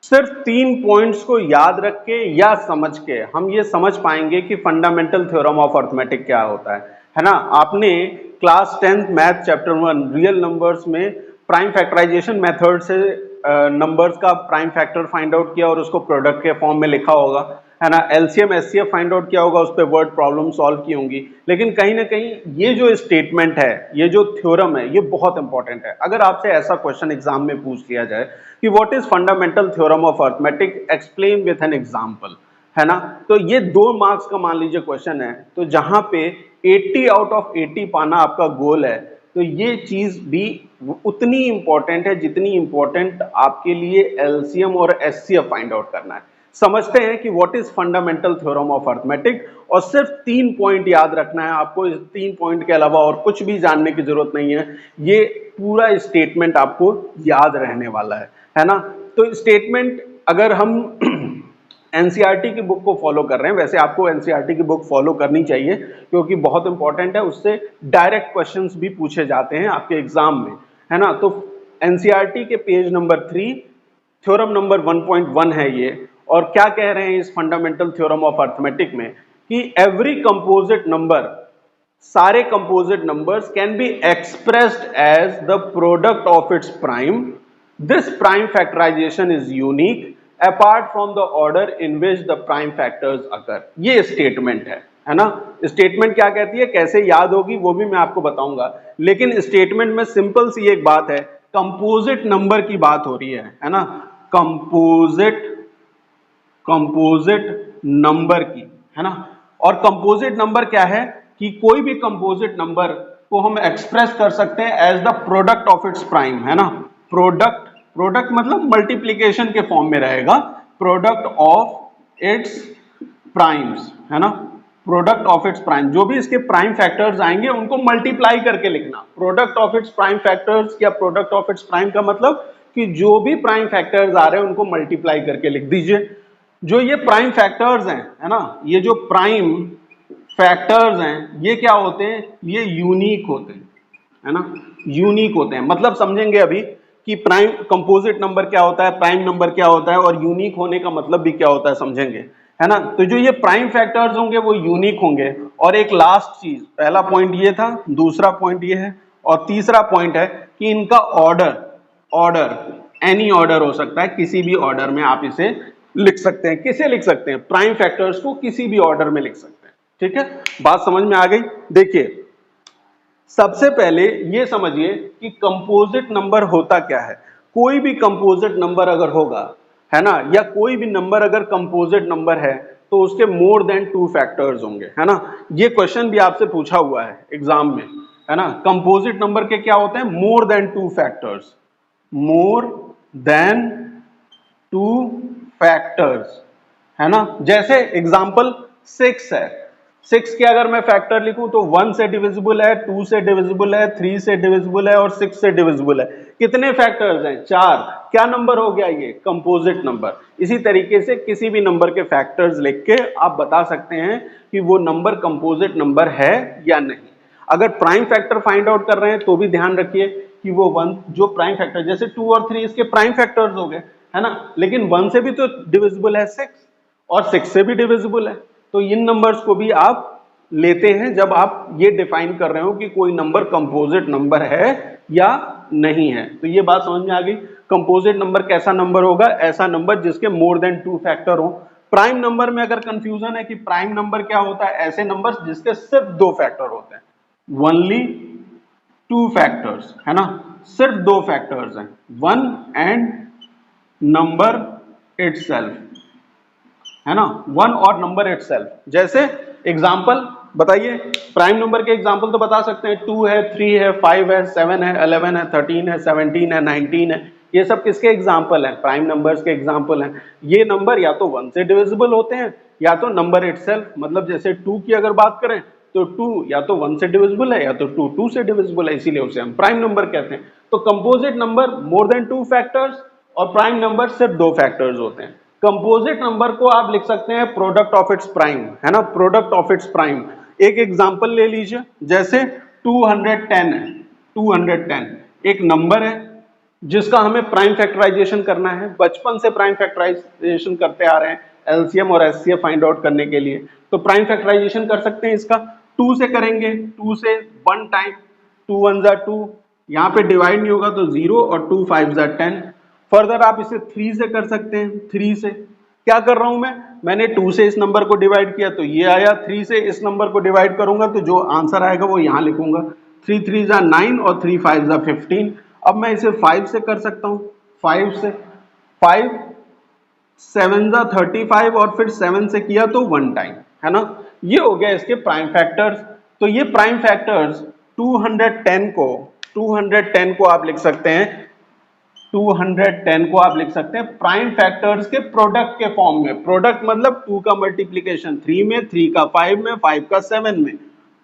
सिर्फ 3 पॉइंट्स को याद रख के या समझ के हम ये समझ पाएंगे कि फंडामेंटल थ्योरम ऑफ अर्थमेटिक क्या होता है ना। आपने class 10th math chapter 1 real numbers में प्राइम फैक्टराइजेशन मेथड से नंबर्स का प्राइम फैक्टर फाइंड आउट किया और उसको प्रोडक्ट के फॉर्म में लिखा होगा, है ना। एलसीएम एचसीएफ फाइंड आउट किया होगा, उस पर वर्ड प्रॉब्लम सॉल्व की होंगी। लेकिन कहीं ना कहीं ये जो स्टेटमेंट है, ये जो थ्योरम है, ये बहुत इंपॉर्टेंट है। अगर आपसे ऐसा क्वेश्चन एग्जाम में पूछ लिया जाए कि what is fundamental theorem of arithmetic, explain with an example, है ना, तो ये 2 मार्क्स का मान लीजिए क्वेश्चन है, तो जहां पे 80 आउट ऑफ 80 पाना आपका गोल है, तो ये चीज भी उतनी इंपॉर्टेंट है जितनी इंपॉर्टेंट आपके लिए एलसीएम और एचसीएफ फाइंड आउट करना है। समझते हैं कि what is fundamental theorem of arithmetic, और सिर्फ 3 पॉइंट याद रखना है आपको। इस 3 पॉइंट के अलावा और कुछ भी जानने की जरूरत नहीं है। ये पूरा स्टेटमेंट आपको याद रहने वाला है ना। तो स्टेटमेंट अगर हम एनसीईआरटी की बुक को फॉलो कर रहे हैं, वैसे आपको एनसीईआरटी की बुक फॉलो करनी चाहिए क्योंकि बहुत इंपॉर्टेंट है, उससे डायरेक्ट क्वेश्चंस भी पूछे जाते हैं आपके एग्जाम में, है ना। तो एनसीईआरटी के पेज नंबर 3 थ्योरम नंबर 1.1 है ये, और क्या कह रहे हैं इस फंडामेंटल थ्योरम ऑफ अर्थमेटिक में कि एवरी कंपोजिट नंबर, सारे composite numbers can be expressed as the product of its prime. This prime factorisation is unique apart from the order in which the prime factors occur. ये statement है ना। Statement क्या कहती है, कैसे याद होगी वो भी मैं आपको बताऊंगा, लेकिन स्टेटमेंट में सिंपल सी एक बात है, कंपोजिट नंबर की बात हो रही है ना। कंपोजिट नंबर की, है ना। और कंपोजिट नंबर क्या है कि कोई भी कंपोजिट नंबर को हम एक्सप्रेस कर सकते हैं as the product of its prime, है ना। प्रोडक्ट मतलब मल्टीप्लीकेशन के फॉर्म में रहेगा, प्रोडक्ट ऑफ इट्स प्राइम्स, है ना। प्रोडक्ट ऑफ इट्स प्राइम, जो भी इसके प्राइम फैक्टर्स आएंगे उनको मल्टीप्लाई करके लिखना। Product of its prime factors या प्रोडक्ट ऑफ इट्स प्राइम का मतलब कि जो भी प्राइम फैक्टर्स आ रहे हैं उनको मल्टीप्लाई करके लिख दीजिए। जो ये प्राइम फैक्टर्स हैं, है ना, ये जो प्राइम फैक्टर्स हैं ये क्या होते हैं, ये यूनिक होते हैं, है ना। यूनिक होते हैं मतलब समझेंगे अभी कि प्राइम कंपोजिट नंबर क्या होता है, प्राइम नंबर क्या होता है, और यूनिक होने का मतलब भी क्या होता है समझेंगे, है ना। तो जो ये प्राइम फैक्टर्स होंगे वो यूनिक होंगे। और एक लास्ट चीज, पहला पॉइंट ये था, दूसरा पॉइंट ये है, और तीसरा पॉइंट है कि इनका ऑर्डर एनी ऑर्डर हो सकता है, किसी भी ऑर्डर में आप इसे लिख सकते हैं। किसे लिख सकते हैं, प्राइम फैक्टर्स को किसी भी ऑर्डर में लिख सकते हैं। ठीक है, बात समझ में आ गई। देखिए सबसे पहले ये समझिए कि कंपोजिट नंबर होता क्या है। कोई भी कंपोजिट नंबर अगर होगा, है ना, या कोई भी नंबर अगर कंपोजिट नंबर है तो उसके मोर देन 2 फैक्टर्स होंगे, है ना। ये क्वेश्चन भी आपसे पूछा हुआ है एग्जाम में, है ना। कंपोजिट नंबर के क्या होते हैं, more than 2 factors, more than 2 factors, है ना। जैसे एग्जांपल 6 है, 6 के अगर मैं फैक्टर लिखूं तो 1 से डिविजिबल है, 2 से डिविजिबल है, 3 से डिविजिबल है और 6 से डिविजिबल है। कितने फैक्टर्स हैं, 4। क्या नंबर हो गया, ये कंपोजिट नंबर। इसी तरीके से किसी भी नंबर के फैक्टर्स लिख के आप बता सकते हैं कि वो नंबर कंपोजिट नंबर है या नहीं। अगर प्राइम फैक्टर फाइंड आउट कर रहे हैं तो भी ध्यान रखिए कि वो 1 जो प्राइम फैक्टर, जैसे 2 और 3 इसके प्राइम फैक्टर्स हो गए, है ना, लेकिन 1 से भी तो डिविजिबल है 6 और 6 से भी डिविजिबल है। तो इन नंबर्स को भी आप लेते हैं जब आप ये डिफाइन कर रहे हो कि कोई नंबर कंपोजिट नंबर है या नहीं है। तो ये बात समझ में आ गई। कंपोजिट नंबर कैसा नंबर होगा, ऐसा नंबर जिसके मोर देन 2 फैक्टर हो। प्राइम नंबर में अगर कंफ्यूजन है कि प्राइम नंबर क्या होता है, ऐसे नंबर जिसके सिर्फ 2 फैक्टर होते हैं, ओनली 2 फैक्टर्स, है ना, सिर्फ 2 फैक्टर्स हैं, 1 एंड नंबर इटसेल्फ, है ना, 1 और नंबर इटसेल्फ। जैसे एग्जांपल बताइए, प्राइम नंबर के एग्जांपल तो बता सकते हैं, 2 है, 3 है, 5 है, 7 है, 11 है, 13 है, 17 है, 19 है। ये सब किसके एग्जांपल हैं, प्राइम नंबर्स के एग्जांपल हैं। ये नंबर या तो 1 से डिविजिबल होते हैं या तो नंबर इटसेल्फ, मतलब जैसे 2 की अगर बात करें तो 2 या तो 1 से डिविजिबल है या तो 2 से डिविजिबल है, इसीलिए उसे हम प्राइम नंबर कहते हैं। तो composite number more than 2 factors और प्राइम नंबर सिर्फ 2 फैक्टर्स होते हैं। कंपोजिट नंबर को आप लिख सकते हैं प्रोडक्ट ऑफ इट्स प्राइम, है ना, प्रोडक्ट ऑफ इट्स प्राइम। एक एग्जांपल ले लीजिए, जैसे 210 है, 210 एक नंबर है, जिसका हमें प्राइम फैक्टराइजेशन करना है। बचपन से प्राइम फैक्टराइजेशन करते आ रहे हैं एलसीएम और एचसीएफ फाइंड आउट करने के लिए, तो प्राइम फैक्टराइजेशन कर सकते हैं इसका। 2 से करेंगे, 2 से 1 टाइम, 2 1 जा 2, यहाँ पे डिवाइड नहीं होगा तो 0 और 2 5 जा 10। फर्दर आप इसे 3 से कर सकते हैं। 3 से क्या कर रहा हूं मैंने 2 से इस नंबर को डिवाइड किया तो ये आया, 3 से इस नंबर को डिवाइड करूंगा तो जो आंसर आएगा वो यहां लिखूंगा। 3 3 जा 9 और 3 5 जा 15। अब मैं इसे 5 से कर सकता हूं। 5 से 5 7 जा 35 और फिर 7 से किया तो 1 टाइम, है ना। ये हो गया इसके प्राइम फैक्टर्स। तो ये प्राइम फैक्टर्स 210 को आप लिख सकते हैं, 210 को आप लिख सकते हैं प्राइम फैक्टर्स के प्रोडक्ट के फॉर्म में। प्रोडक्ट मतलब 2 का मल्टीप्लीकेशन 3 में, 3 का 5 में, 5 का 7 में,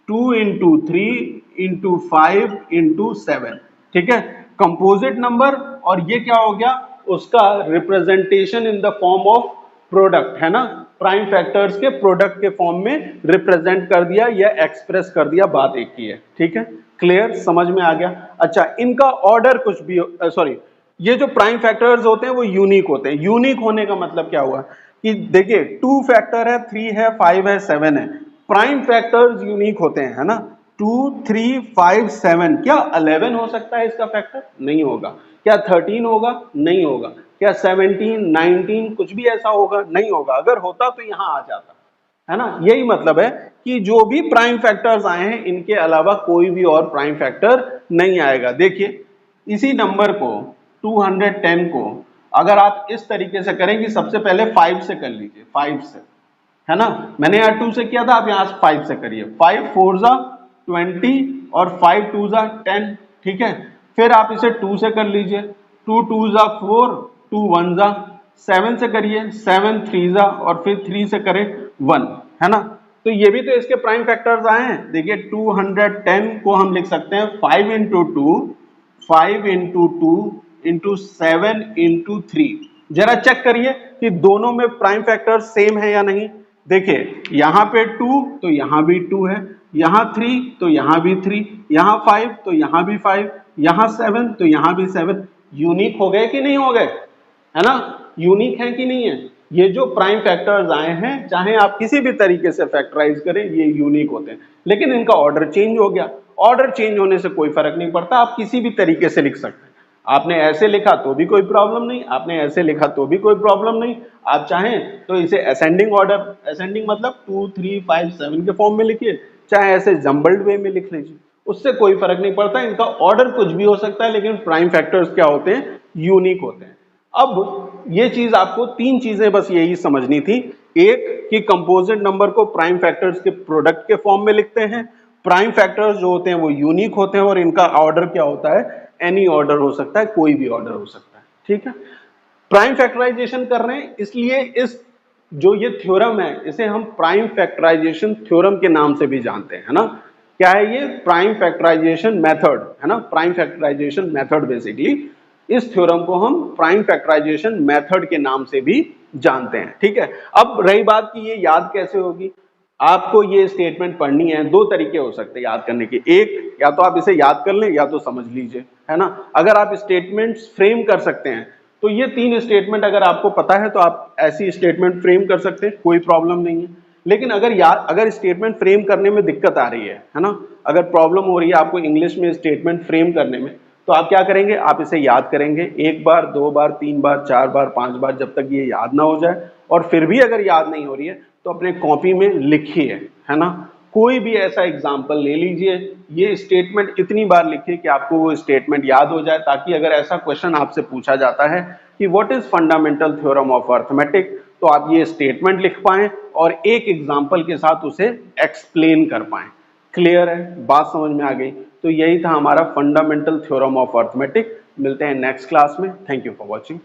2 इंटू 3 इंटू 5 इंटू 7, ठीक है, कंपोजिट नंबर। और ये क्या हो गया, उसका representation in the form of product, है ना, प्राइम फैक्टर्स के प्रोडक्ट के फॉर्म में रिप्रेजेंट कर दिया या एक्सप्रेस कर दिया, बात एक ही है, ठीक है, क्लियर, समझ में आ गया। अच्छा, इनका ऑर्डर कुछ भी सॉरी, ये जो प्राइम फैक्टर्स होते हैं वो यूनिक होते हैं। यूनिक होने का मतलब क्या हुआ कि देखिए 2 फैक्टर है, 3 है, 5 है, 7 है, प्राइम फैक्टर्स यूनिक होते हैं, है ना। 2 3 5 7, क्या 11 हो सकता है इसका फैक्टर? नहीं होगा। क्या 13 होगा? नहीं होगा। क्या 17 19 कुछ भी ऐसा होगा? नहीं होगा। अगर होता तो यहां आ जाता, है ना। यही मतलब है कि जो भी प्राइम फैक्टर्स आए हैं इनके अलावा कोई भी और प्राइम फैक्टर नहीं आएगा। देखिए इसी नंबर को 210 को अगर आप इस तरीके से करें कि सबसे पहले 5 से कर लीजिए, 5 से, है ना, मैंने यहाँ 2 से किया था, आप यहाँ 5 से करिए। 5 4 जा 20 और 5 2 जा 10, ठीक है। फिर आप इसे 2 से कर लीजिए, 2 2 जा 4, 2 1 जा 7 से करिए, 7 3 जा और फिर 3 से करें 1, है ना। तो ये भी तो इसके प्राइम फैक्टर्स आए हैं। देखिए 210 को हम लिख सकते हैं 5 इंटू 2, 5 इंटू 2 इंटू 7 इंटू 3। जरा चेक करिए कि दोनों में प्राइम फैक्टर सेम है या नहीं। देखिए यहां पे 2 तो यहां भी 2 है, यहां 3 तो यहां भी 3, यहां 5 तो यहां भी 5, यहां 7 तो यहां भी 7। यूनिक हो गए कि नहीं हो गए, है ना, यूनिक है कि नहीं है। ये जो प्राइम फैक्टर्स आए हैं चाहे आप किसी भी तरीके से फैक्टराइज करें ये यूनिक होते हैं, लेकिन इनका ऑर्डर चेंज हो गया। ऑर्डर चेंज होने से कोई फर्क नहीं पड़ता, आप किसी भी तरीके से लिख सकते हैं। आपने ऐसे लिखा तो भी कोई प्रॉब्लम नहीं, आपने ऐसे लिखा तो भी कोई प्रॉब्लम नहीं। आप चाहें तो इसे असेंडिंग ऑर्डर, असेंडिंग मतलब 2 3 5 7 के फॉर्म में लिखिए, चाहे ऐसे जंबल्ड वे में लिख लीजिए, उससे कोई फर्क नहीं पड़ता। इनका ऑर्डर कुछ भी हो सकता है लेकिन प्राइम फैक्टर्स क्या होते हैं, यूनिक होते हैं। अब ये चीज आपको 3 चीजें बस यही समझनी थी। एक कि कंपोजिट नंबर को प्राइम फैक्टर्स के प्रोडक्ट के फॉर्म में लिखते हैं, प्राइम फैक्टर्स जो होते हैं वो यूनिक होते हैं और इनका ऑर्डर क्या होता है, एनी ऑर्डर हो सकता है, कोई भी ऑर्डर हो सकता है, ठीक है। प्राइम फैक्टराइजेशन कर रहे हैं इसलिए इस जो ये थ्योरम है इसे हम प्राइम फैक्टराइजेशन थ्योरम के नाम से भी जानते हैं, है ना। क्या है ये, प्राइम फैक्टराइजेशन मेथड, है ना, प्राइम फैक्टराइजेशन मेथड। बेसिकली इस थ्योरम को हम प्राइम फैक्टराइजेशन मेथड के नाम से भी जानते हैं, ठीक है। अब रही बात कि ये याद कैसे होगी, आपको ये स्टेटमेंट पढ़नी है, 2 तरीके हो सकते हैं याद करने के। एक, या तो आप इसे याद कर लें या तो समझ लीजिए, है ना। अगर आप स्टेटमेंट्स फ्रेम कर सकते हैं तो ये 3 स्टेटमेंट अगर आपको पता है तो आप ऐसी स्टेटमेंट फ्रेम कर सकते हैं, कोई प्रॉब्लम नहीं है। लेकिन अगर स्टेटमेंट फ्रेम करने में दिक्कत आ रही है ना, अगर प्रॉब्लम हो रही है आपको इंग्लिश में स्टेटमेंट फ्रेम करने में, तो आप क्या करेंगे, आप इसे याद करेंगे 1 बार 2 बार 3 बार 4 बार 5 बार, जब तक ये याद ना हो जाए। और फिर भी अगर याद नहीं हो रही है तो अपने कॉपी में लिखिए, है ना। कोई भी ऐसा एग्जाम्पल ले लीजिए, ये स्टेटमेंट इतनी बार लिखिए कि आपको वो स्टेटमेंट याद हो जाए, ताकि अगर ऐसा क्वेश्चन आपसे पूछा जाता है कि what is fundamental theorem of arithmetic, तो आप ये स्टेटमेंट लिख पाएं और एक एग्जाम्पल के साथ उसे एक्सप्लेन कर पाएं। क्लियर है, बात समझ में आ गई। तो यही था हमारा फंडामेंटल थ्योरम ऑफ अर्थमेटिक। मिलते हैं नेक्स्ट क्लास में। Thank you for watching.